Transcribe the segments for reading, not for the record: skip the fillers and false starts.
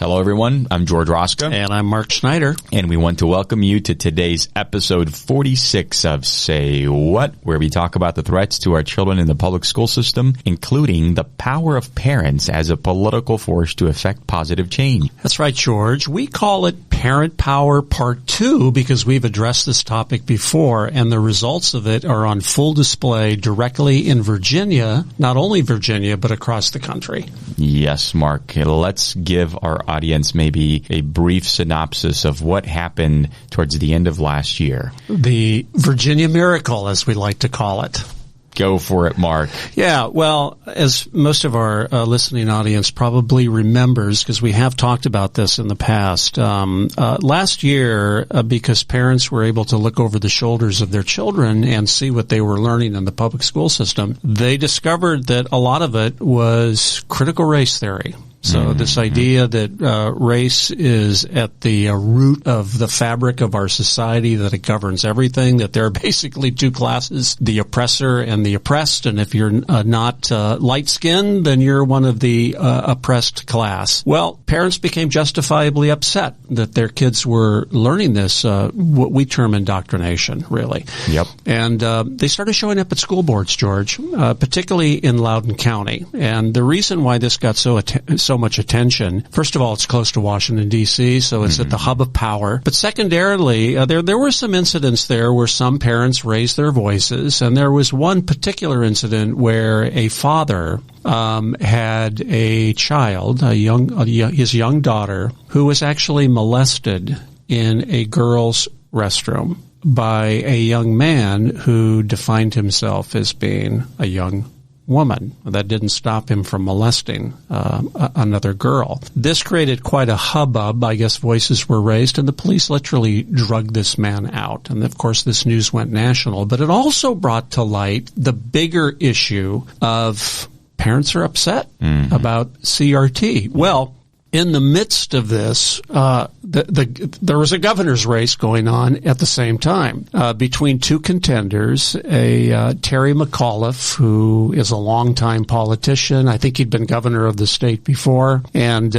Hello, everyone. I'm Gheorghe Roska. And I'm Mark Schneider. And we want to welcome you to today's episode 46 of Say What, where we talk about the threats to our children in the public school system, including the power of parents as a political force to affect positive change. That's right, George. We call it Parent Power Part 2 because we've addressed this topic before, and the results of it are on full display directly in Virginia, not only Virginia, but across the country. Yes, Mark. Let's give our audience maybe a brief synopsis of what happened towards the end of last year. The Virginia Miracle, as we like to call it. Go for it, Mark. Yeah, well, as most of our listening audience probably remembers, because we have talked about this in the past, last year, because parents were able to look over the shoulders of their children and see what they were learning in the public school system, they discovered that a lot of it was critical race theory. So this idea that race is at the root of the fabric of our society, that it governs everything, that there are basically two classes, the oppressor and the oppressed, and if you're not light-skinned, then you're one of the oppressed class. Well, parents became justifiably upset that their kids were learning this, what we term indoctrination, really. Yep. And they started showing up at school boards, George, particularly in Loudoun County. And the reason why this got so much attention. First of all, it's close to Washington, D.C., so it's at the hub of power. But secondarily, there were some incidents there where some parents raised their voices, and there was one particular incident where a father had a child, his young daughter, who was actually molested in a girl's restroom by a young man who defined himself as being a young woman. That didn't stop him from molesting another girl. This created quite a hubbub. I guess voices were raised, and the police literally drugged this man out. And of course, this news went national. But it also brought to light the bigger issue of parents are upset about CRT. Well, in the midst of this, there was a governor's race going on at the same time between two contenders, a Terry McAuliffe, who is a longtime politician. I think he'd been governor of the state before, and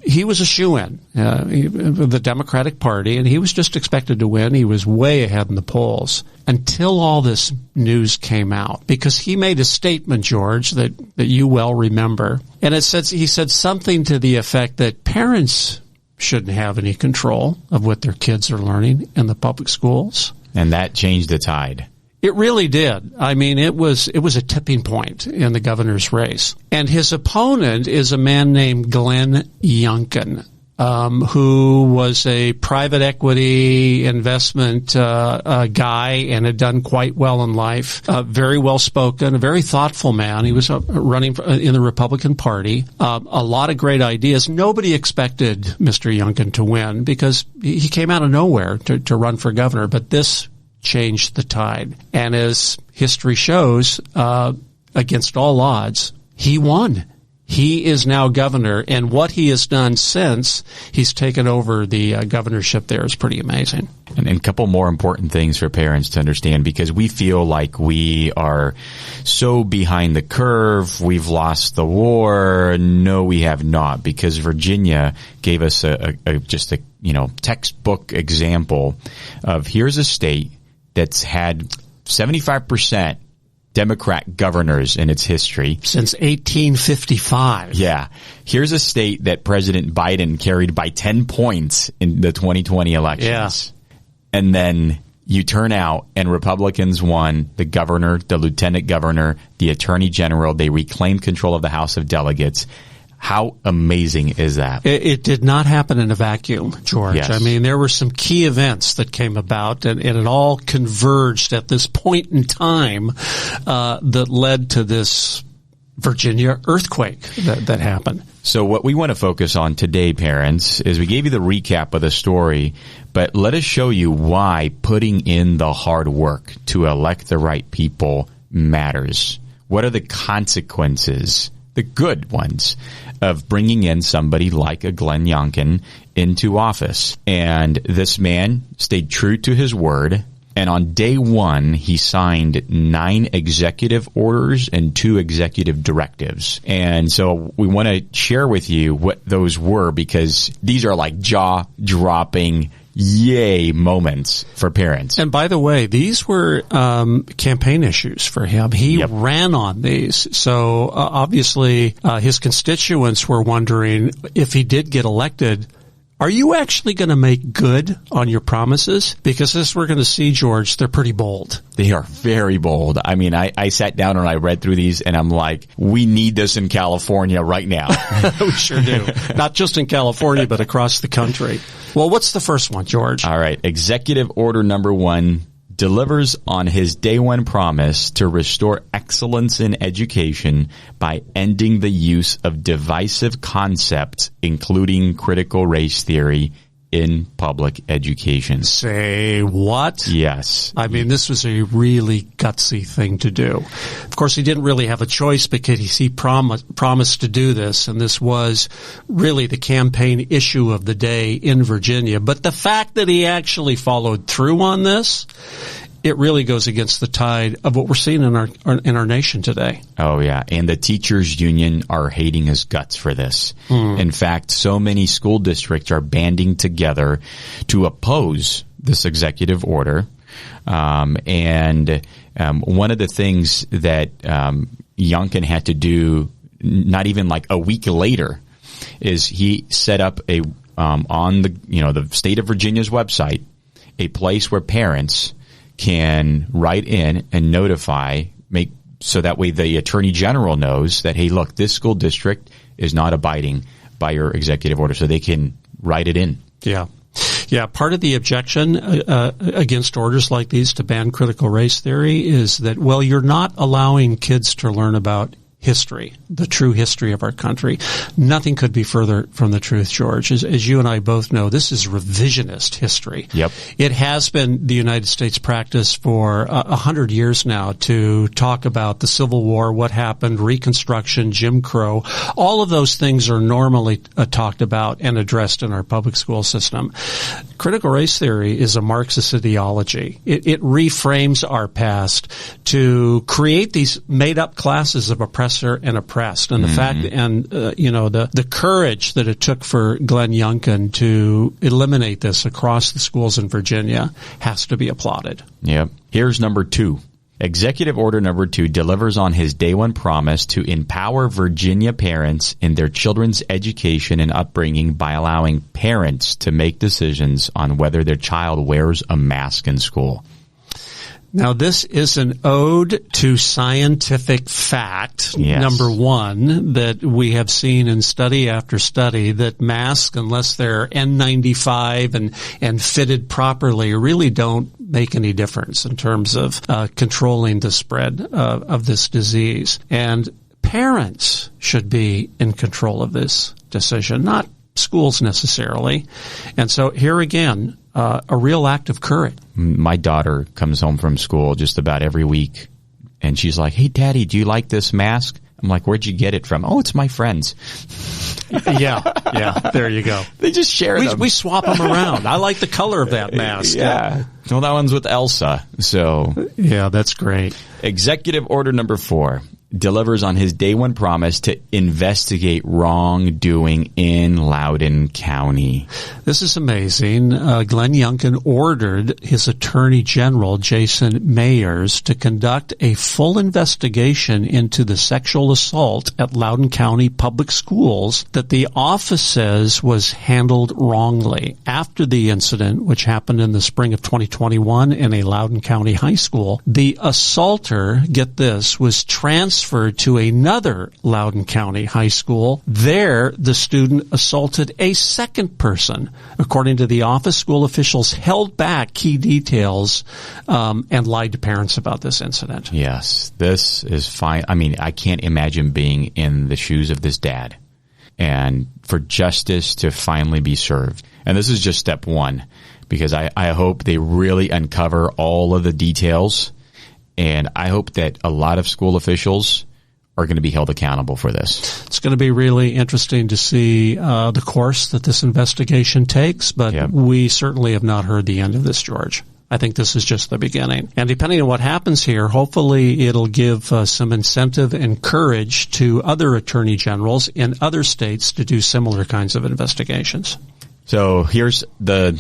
he was a shoo-in, the Democratic Party, and he was just expected to win. He was way ahead in the polls until all this news came out, because he made a statement, George, that you well remember. And he said something to the effect that parents shouldn't have any control of what their kids are learning in the public schools. And that changed the tide. It really did. I mean, it was a tipping point in the governor's race. And his opponent is a man named Glenn Youngkin, who was a private equity investment guy and had done quite well in life. Very well spoken, a very thoughtful man. He was running in the Republican Party. A lot of great ideas. Nobody expected Mr. Youngkin to win because he came out of nowhere to run for governor. But this changed the tide. And as history shows, against all odds, he won. He is now governor, and what he has done since he's taken over the governorship there is pretty amazing. And a couple more important things for parents to understand, because we feel like we are so behind the curve, we've lost the war. No, we have not, because Virginia gave us just a textbook example of here's a state that's had 75% Democrat governors in its history. Since 1855. Yeah. Here's a state that President Biden carried by 10 points in the 2020 elections. Yeah. And then you turn out and Republicans won the governor, the lieutenant governor, the attorney general. They reclaimed control of the House of Delegates. How amazing is that? It did not happen in a vacuum, George. Yes. I mean, there were some key events that came about, and it all converged at this point in time that led to this Virginia earthquake that happened. So what we want to focus on today, parents, is we gave you the recap of the story, but let us show you why putting in the hard work to elect the right people matters. What are the consequences, the good ones, of bringing in somebody like a Glenn Youngkin into office? And this man stayed true to his word And on day one, he signed 9 executive orders and 2 executive directives. And so we want to share with you what those were, because these are like jaw-dropping yay moments for parents. And by the way, these were campaign issues for him. He ran on these. So obviously his constituents were wondering, if he did get elected, are you actually going to make good on your promises? Because as we're going to see, George, they're pretty bold. They are very bold. I mean, I sat down and I read through these, and I'm like, we need this in California right now. We sure do. Not just in California, but across the country. Well, what's the first one, George? All right. Executive Order number 1 delivers on his day one promise to restore excellence in education by ending the use of divisive concepts, including critical race theory, in public education. Say what? Yes. I mean, this was a really gutsy thing to do. Of course, he didn't really have a choice because he promised to do this, and this was really the campaign issue of the day in Virginia. But the fact that he actually followed through on this, it really goes against the tide of what we're seeing in our nation today. Oh, yeah. And the teachers union are hating his guts for this. In fact, so many school districts are banding together to oppose this executive order. And one of the things that Youngkin had to do, not even like a week later, is he set up a on the state of Virginia's website, a place where parents can write in and notify, so that way the Attorney General knows that, hey, look, this school district is not abiding by your executive order, so they can write it in. Yeah. Yeah, part of the objection against orders like these to ban critical race theory is that, well, you're not allowing kids to learn about history, the true history of our country. Nothing could be further from the truth, George. As you and I both know, this is revisionist history. Yep. It has been the United States practice for 100 years now to talk about the Civil War, what happened, Reconstruction, Jim Crow. All of those things are normally talked about and addressed in our public school system. Critical race theory is a Marxist ideology. It reframes our past to create these made-up classes of oppressor and oppressed, and the fact, and the courage that it took for Glenn Youngkin to eliminate this across the schools in Virginia has to be applauded. Yep. Here's number 2. Executive Order number 2 delivers on his day one promise to empower Virginia parents in their children's education and upbringing by allowing parents to make decisions on whether their child wears a mask in school. Now, this is an ode to scientific fact, number one, that we have seen in study after study, that masks, unless they're N95 and fitted properly, really don't make any difference in terms of controlling the spread of this disease. And parents should be in control of this decision, not schools necessarily. And so here again, a real act of courage. My daughter comes home from school just about every week, and she's like, "Hey, Daddy, do you like this mask?" I'm like, "Where'd you get it from?" "Oh, it's my friend's." Yeah, there you go. They just share them. We swap them around. I like the color of that mask. Yeah. Well, that one's with Elsa. So yeah, that's great. Executive Order number 4 delivers on his day one promise to investigate wrongdoing in Loudoun County. This is amazing. Glenn Youngkin ordered his Attorney General, Jason Mayers, to conduct a full investigation into the sexual assault at Loudoun County Public Schools that the office says was handled wrongly. After the incident, which happened in the spring of 2021 in a Loudoun County high school, the assaulter, get this, was transferred to another Loudoun County high school. There, the student assaulted a second person. According to the office, school officials held back key details and lied to parents about this incident. Yes, this is fine. I mean, I can't imagine being in the shoes of this dad, and for justice to finally be served. And this is just step 1, because I hope they really uncover all of the details. And I hope that a lot of school officials are going to be held accountable for this. It's going to be really interesting to see the course that this investigation takes, but we certainly have not heard the end of this, George. I think this is just the beginning. And depending on what happens here, hopefully it'll give some incentive and courage to other attorney generals in other states to do similar kinds of investigations. So here's the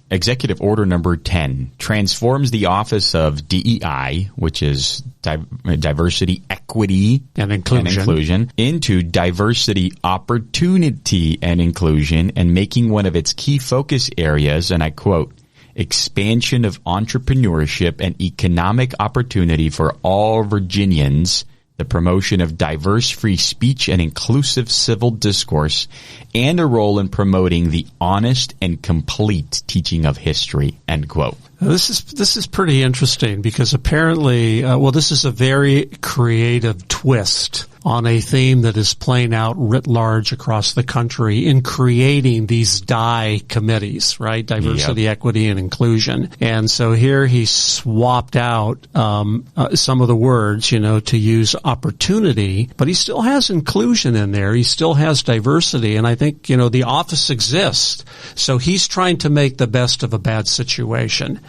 Executive Order number 10. Transforms the Office of DEI, which is Diversity, Equity, and Inclusion, into Diversity, Opportunity, and Inclusion, and making one of its key focus areas, and I quote, expansion of entrepreneurship and economic opportunity for all Virginians, the promotion of diverse free speech and inclusive civil discourse, and a role in promoting the honest and complete teaching of history, end quote. This is pretty interesting because apparently, this is a very creative twist on a theme that is playing out writ large across the country in creating these DI committees, right? Diversity, Equity, and Inclusion. And so here he swapped out some of the words, to use opportunity, but he still has inclusion in there. He still has diversity. And I think, the office exists. So he's trying to make the best of a bad situation.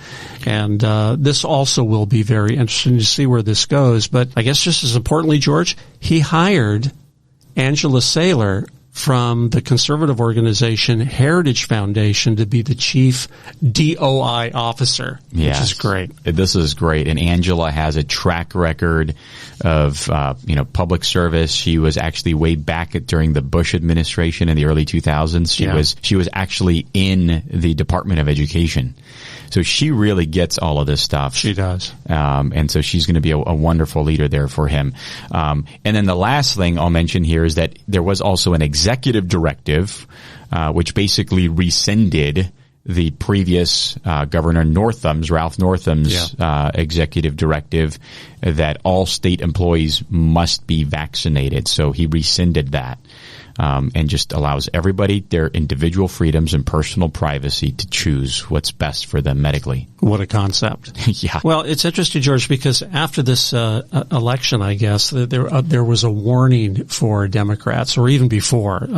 And this also will be very interesting to see where this goes. But I guess just as importantly, George, he hired Angela Saylor from the conservative organization Heritage Foundation to be the chief DOI officer, which is great. This is great. And Angela has a track record of, public service. She was actually way back during the Bush administration in the early 2000s. She was actually in the Department of Education. So she really gets all of this stuff. She does. And so she's going to be a wonderful leader there for him. And then the last thing I'll mention here is that there was also an executive directive, which basically rescinded the previous Governor Ralph Northam's executive directive that all state employees must be vaccinated. So he rescinded that. And just allows everybody their individual freedoms and personal privacy to choose what's best for them medically. What a concept. Yeah. Well, it's interesting, George, because after this election, I guess, there was a warning for Democrats, or even before.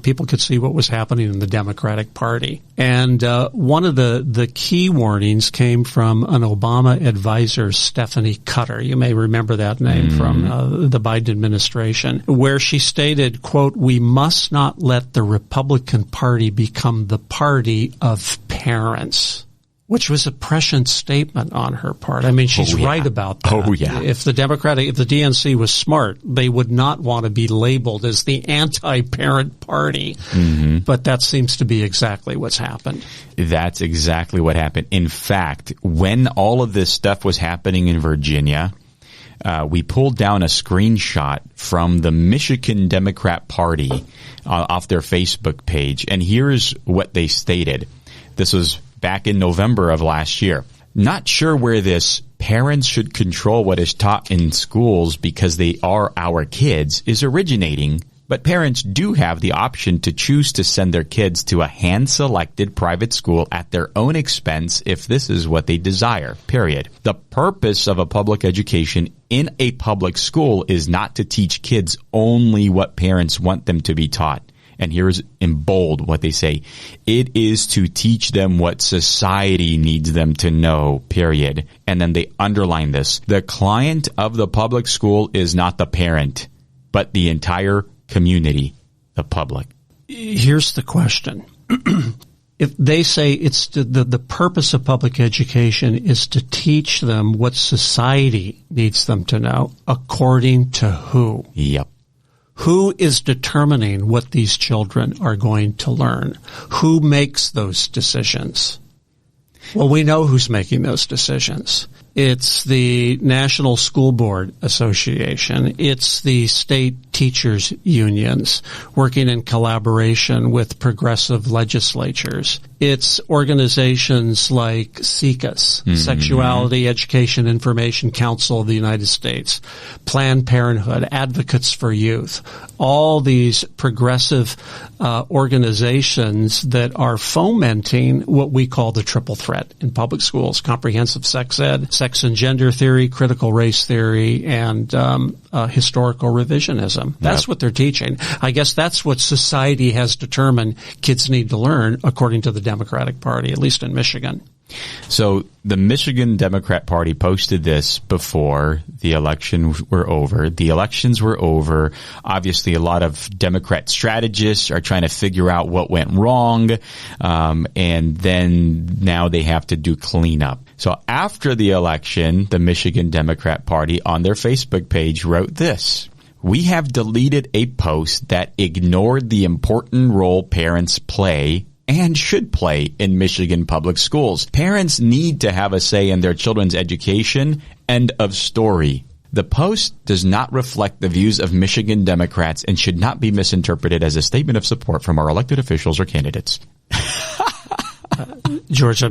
People could see what was happening in the Democratic Party. And one of the key warnings came from an Obama advisor, Stephanie Cutter. You may remember that name from the Biden administration, where she stated, quote, "We must not let the Republican Party become the party of parents," which was a prescient statement on her part. I mean, she's right about that. Oh, yeah. If the DNC was smart, they would not want to be labeled as the anti-parent party. Mm-hmm. But that seems to be exactly what's happened. That's exactly what happened. In fact, when all of this stuff was happening in Virginia, we pulled down a screenshot from the Michigan Democrat Party off their Facebook page, and here's what they stated. This was back in November of last year. Not sure where this parents should control what is taught in schools because they are our kids is originating, but parents do have the option to choose to send their kids to a hand-selected private school at their own expense if this is what they desire, period. The purpose of a public education in a public school is not to teach kids only what parents want them to be taught. And here's in bold what they say. It is to teach them what society needs them to know, period. And then they underline this. The client of the public school is not the parent, but the entire community, the public. Here's the question. If they say it's the purpose of public education is to teach them what society needs them to know, according to who? Yep. Who is determining what these children are going to learn? Who makes those decisions? Well, we know who's making those decisions. It's the National School Board Association. It's the state teachers unions working in collaboration with progressive legislatures. It's organizations like SECUS, Sexuality Education Information Council of the United States, Planned Parenthood, Advocates for Youth, all these progressive organizations that are fomenting what we call the triple threat in public schools: comprehensive sex ed, sex and gender theory, critical race theory, and historical revisionism. That's what they're teaching. I guess that's what society has determined kids need to learn, according to the Democratic Party, at least in Michigan. So the Michigan Democrat Party posted this before the elections were over. The elections were over. Obviously, a lot of Democrat strategists are trying to figure out what went wrong, and then now they have to do cleanup. So after the election, the Michigan Democrat Party on their Facebook page wrote this: "We have deleted a post that ignored the important role parents play and should play in Michigan public schools. Parents need to have a say in their children's education. End of story. The post does not reflect the views of Michigan Democrats and should not be misinterpreted as a statement of support from our elected officials or candidates." George,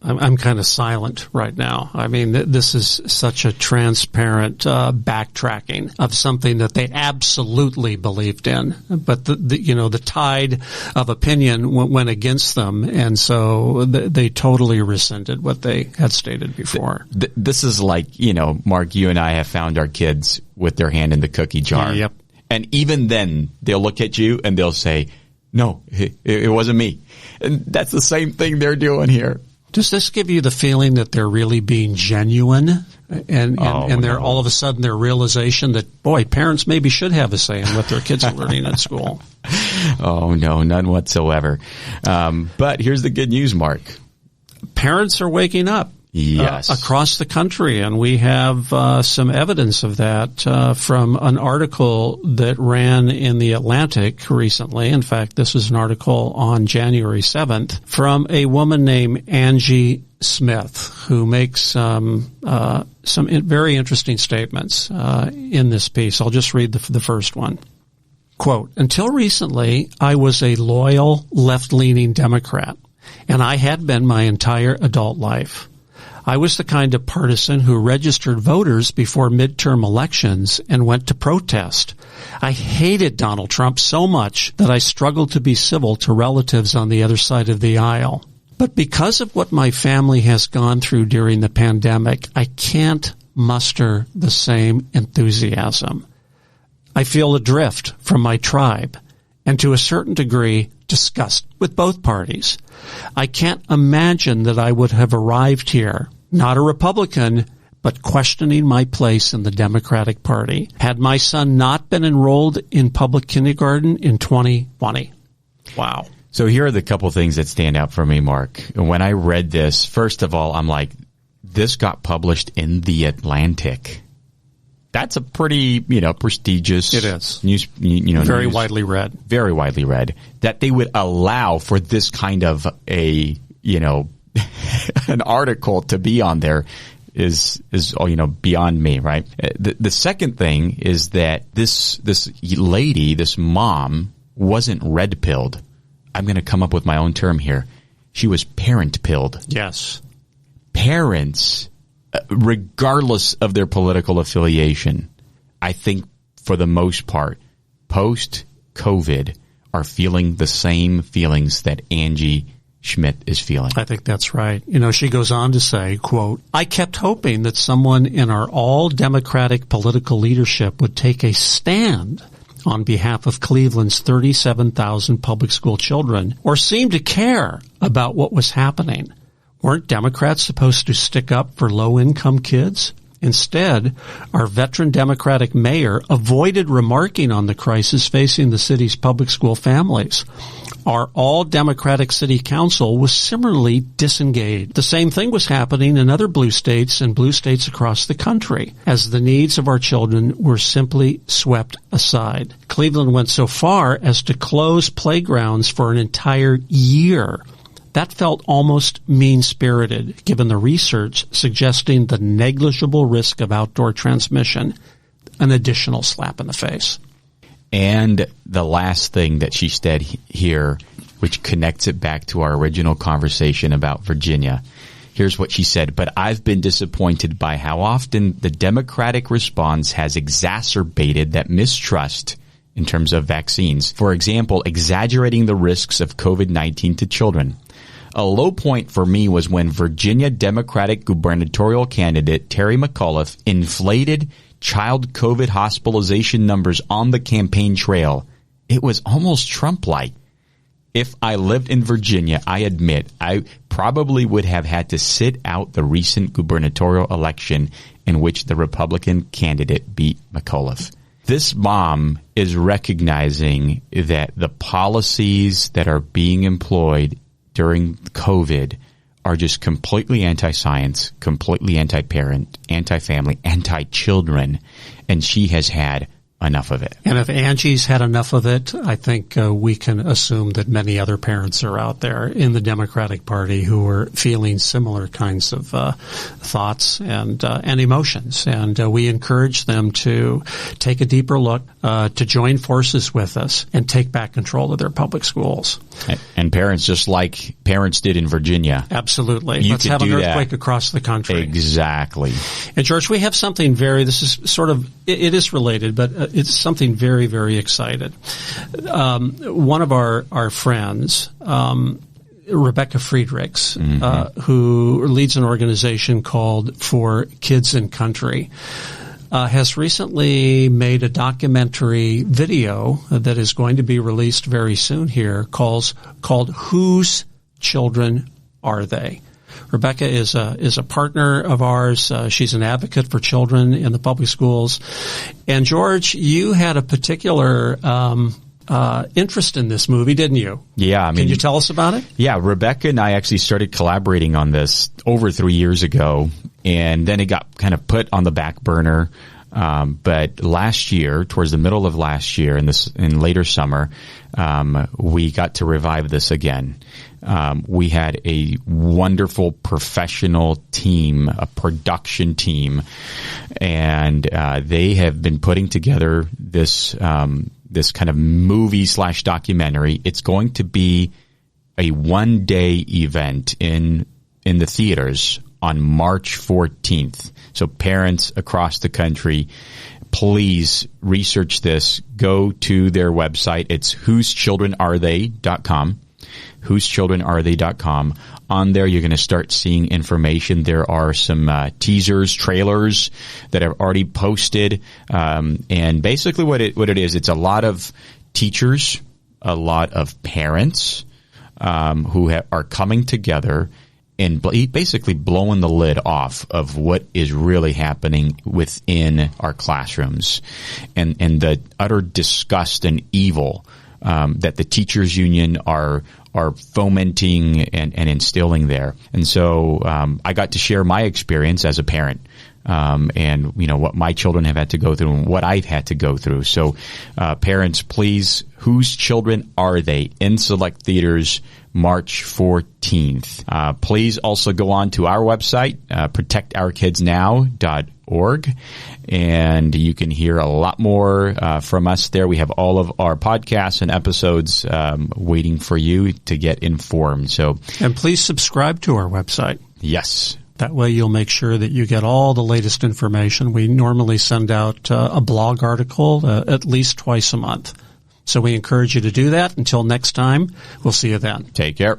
I'm kind of silent right now. I mean, this is such a transparent backtracking of something that they absolutely believed in, but the tide of opinion went against them, and so they totally rescinded what they had stated before. This is like, Mark, you and I have found our kids with their hand in the cookie jar. Yep. And even then, they'll look at you and they'll say, "No, it wasn't me." And that's the same thing they're doing here. Does this give you the feeling that they're really being genuine and they're no. all of a sudden their realization that, boy, parents maybe should have a say in what their kids are learning at school? Oh, no, none whatsoever. But here's the good news, Mark. Parents are waking up. Yes. Across the country, and we have some evidence of that from an article that ran in the Atlantic recently. In fact, this was an article on January 7th from a woman named Angie Smith, who makes some very interesting statements in this piece. I'll just read the first one. Quote, "Until recently, I was a loyal left-leaning Democrat, and I had been my entire adult life. I was the kind of partisan who registered voters before midterm elections and went to protest. I hated Donald Trump so much that I struggled to be civil to relatives on the other side of the aisle. But because of what my family has gone through during the pandemic, I can't muster the same enthusiasm. I feel adrift from my tribe and to a certain degree disgust with both parties. I can't imagine that I would have arrived here, not a Republican, but questioning my place in the Democratic Party, had my son not been enrolled in public kindergarten in 2020. Wow. So here are the couple things that stand out for me, Mark. When I read this, first of all, I'm like, this got published in the Atlantic. That's a pretty, prestigious it is. news, very news, widely read. Very widely read. That they would allow for this kind of a, an article to be on there is beyond me, right? The second thing is that this lady, this mom, wasn't red-pilled. I'm going to come up with my own term here. She was parent-pilled. Yes. Parents, regardless of their political affiliation, I think for the most part, post-COVID, are feeling the same feelings that Angie Schmidt is feeling. I think that's right. She goes on to say, quote, "I kept hoping that someone in our all-Democratic political leadership would take a stand on behalf of Cleveland's 37,000 public school children, or seem to care about what was happening. Weren't Democrats supposed to stick up for low-income kids? Instead, our veteran Democratic mayor avoided remarking on the crisis facing the city's public school families. Our all-Democratic city council was similarly disengaged. The same thing was happening in other blue states and blue states across the country, as the needs of our children were simply swept aside. Cleveland went so far as to close playgrounds for an entire year. That felt almost mean-spirited, given the research suggesting the negligible risk of outdoor transmission, an additional slap in the face." And the last thing that she said here, which connects it back to our original conversation about Virginia. Here's what she said: "But I've been disappointed by how often the Democratic response has exacerbated that mistrust in terms of vaccines. For example, exaggerating the risks of COVID-19 to children. A low point for me was when Virginia Democratic gubernatorial candidate Terry McAuliffe inflated child COVID hospitalization numbers on the campaign trail. It was almost Trump-like. if I lived in Virginia, I admit I probably would have had to sit out the recent gubernatorial election in which the Republican candidate beat McAuliffe. This mom is recognizing that the policies that are being employed during COVID are just completely anti-science, completely anti-parent, anti-family, anti-children, and she has had enough of it. And if Angie's had enough of it, I think we can assume that many other parents are out there in the Democratic Party who are feeling similar kinds of thoughts and emotions. And we encourage them to take a deeper look, to join forces with us and take back control of their public schools. And parents, just like parents did in Virginia. Absolutely. Let's have an earthquake across the country. Exactly. And George, we have something this is sort of, it is related, but it's something very, very exciting. One of our friends, Rebecca Friedrichs, who leads an organization called For Kids and Country, has recently made a documentary video that is going to be released very soon here called Whose Children Are They? Rebecca is a partner of ours. She's an advocate for children in the public schools. And George, you had a particular interest in this movie, didn't you? Yeah. Can you tell us about it? Yeah. Rebecca and I actually started collaborating on this over 3 years ago, and then it got kind of put on the back burner. But last year, towards the middle of last year, in later summer, we got to revive this again. We had a wonderful professional team, a production team, and they have been putting together this kind of movie / documentary. It's going to be a one-day event in the theaters on March 14th. So parents across the country, please research this. Go to their website. It's whosechildrenarethey.com. whosechildrenarethey.com. On there, you're going to start seeing information. There are some teasers, trailers that are already posted. And basically what it is, it's a lot of teachers, a lot of parents who are coming together and basically blowing the lid off of what is really happening within our classrooms and the utter disgust and evil that the teachers union are fomenting and instilling there. And so I got to share my experience as a parent. And what my children have had to go through and what I've had to go through. So parents, please, Whose Children Are They? In select theaters March 14th. Please also go on to our website, protectourkidsnow.org, and you can hear a lot more from us there. We have all of our podcasts and episodes waiting for you to get informed. And please subscribe to our website. Yes. That way you'll make sure that you get all the latest information. We normally send out a blog article at least twice a month. So we encourage you to do that. Until next time, we'll see you then. Take care.